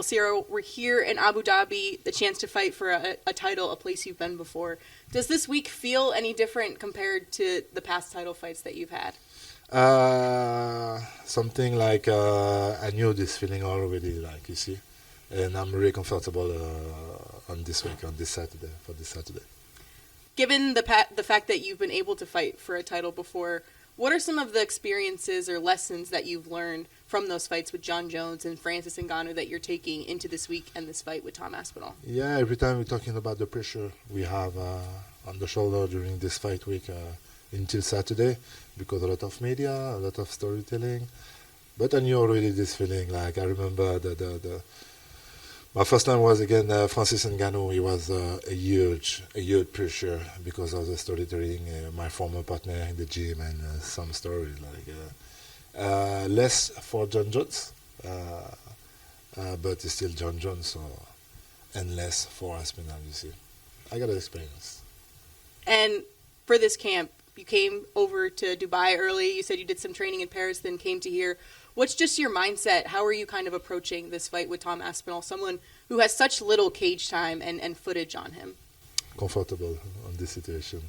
Well, Ciryl, we're here in Abu Dhabi, the chance to fight for a title, a place you've been before. Does this week feel any different compared to the past title fights that you've had? Something like I knew this feeling already, like you see, and I'm really comfortable on this week, on this Saturday, for this Saturday. Given the fact that you've been able to fight for a title before, what are some of the experiences or lessons that you've learned from those fights with Jon Jones and Francis Ngannou that you're taking into this week and this fight with Tom Aspinall? Yeah, every time we're talking about the pressure we have on the shoulder during this fight week until Saturday, because a lot of media, a lot of storytelling. But I knew already this feeling. Like I remember my first time was again Francis Ngannou. It was a huge pressure because of the storytelling. My former partner in the gym and some stories like less for Jon Jones, but it's still Jon Jones, so, and less for Aspinall. You see, I got an experience. And for this camp, you came over to Dubai early. You said you did some training in Paris, then came to here. What's just your mindset? How are you kind of approaching this fight with Tom Aspinall, someone who has such little cage time and footage on him? Comfortable on this situation.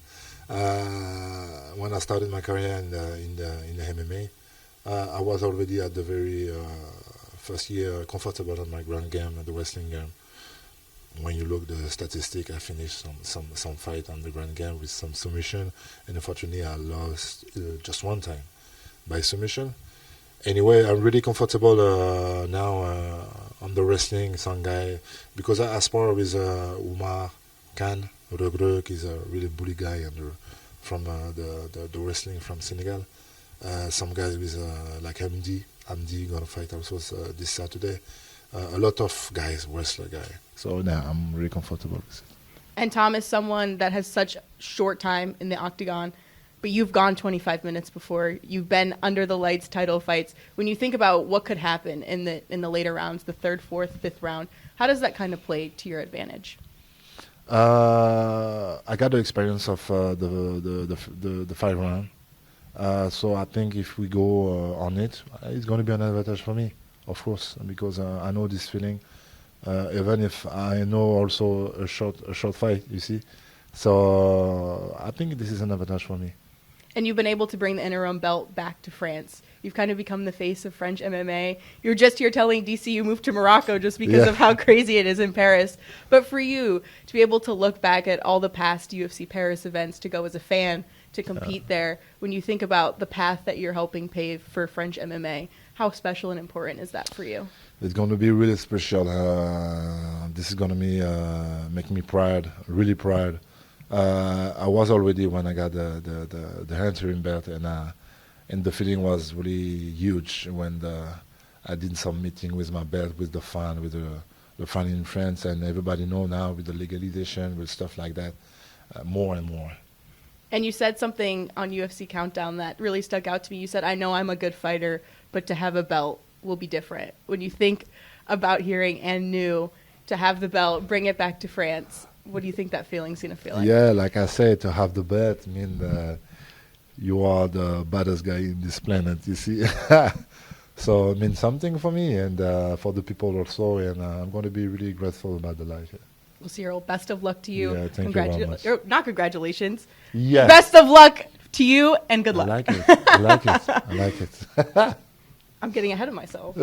When I started my career in the MMA, I was already at the very first year comfortable on my ground game, the wrestling game. When you look at the statistic, I finished some fight on the ground game with some submission, and unfortunately I lost just one time by submission. Anyway, I'm really comfortable now on the wrestling, some guy, because I spar with Umar Khan, Regrek is a really bully guy from the wrestling from Senegal. Some guys with like Amdi gonna fight also this Saturday. A lot of guys, wrestler guy. So now I'm really comfortable with it. And Tom is someone that has such short time in the octagon, but you've gone 25 minutes before. You've been under the lights title fights. When you think about what could happen in the later rounds, the third, fourth, fifth round, how does that kind of play to your advantage? I got the experience of the 5 round. So I think if we go on it, it's going to be an advantage for me, of course, because I know this feeling. Even if I know also a short fight, you see. So I think this is an advantage for me. And you've been able to bring the interim belt back to France. You've kind of become the face of French MMA. You're just here telling DC you moved to Morocco just because of how crazy it is in Paris. But for you, to be able to look back at all the past UFC Paris events, to go as a fan, to compete there, when you think about the path that you're helping pave for French MMA, how special and important is that for you? It's going to be really special. This is going to be make me proud, really proud. I was already when I got the interim belt, and the feeling was really huge when I did some meeting with my belt, with the fan, with the fan in France, and everybody know now with the legalization, with stuff like that, more and more. And you said something on UFC Countdown that really stuck out to me. You said, I know I'm a good fighter, but to have a belt will be different. When you think about hearing and knew to have the belt, bring it back to France, what do you think that feeling's going to feel like? Yeah, like I said, to have the belt means you are the baddest guy in this planet, you see. So it means something for me and for the people also, and I'm going to be really grateful about the life. Well, Ciryl, best of luck to you. Yeah, thank you very much. Not congratulations. Yes. Best of luck to you and good luck. I like it. I like it. I like it. I'm getting ahead of myself.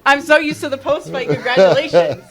I'm so used to the post-fight congratulations.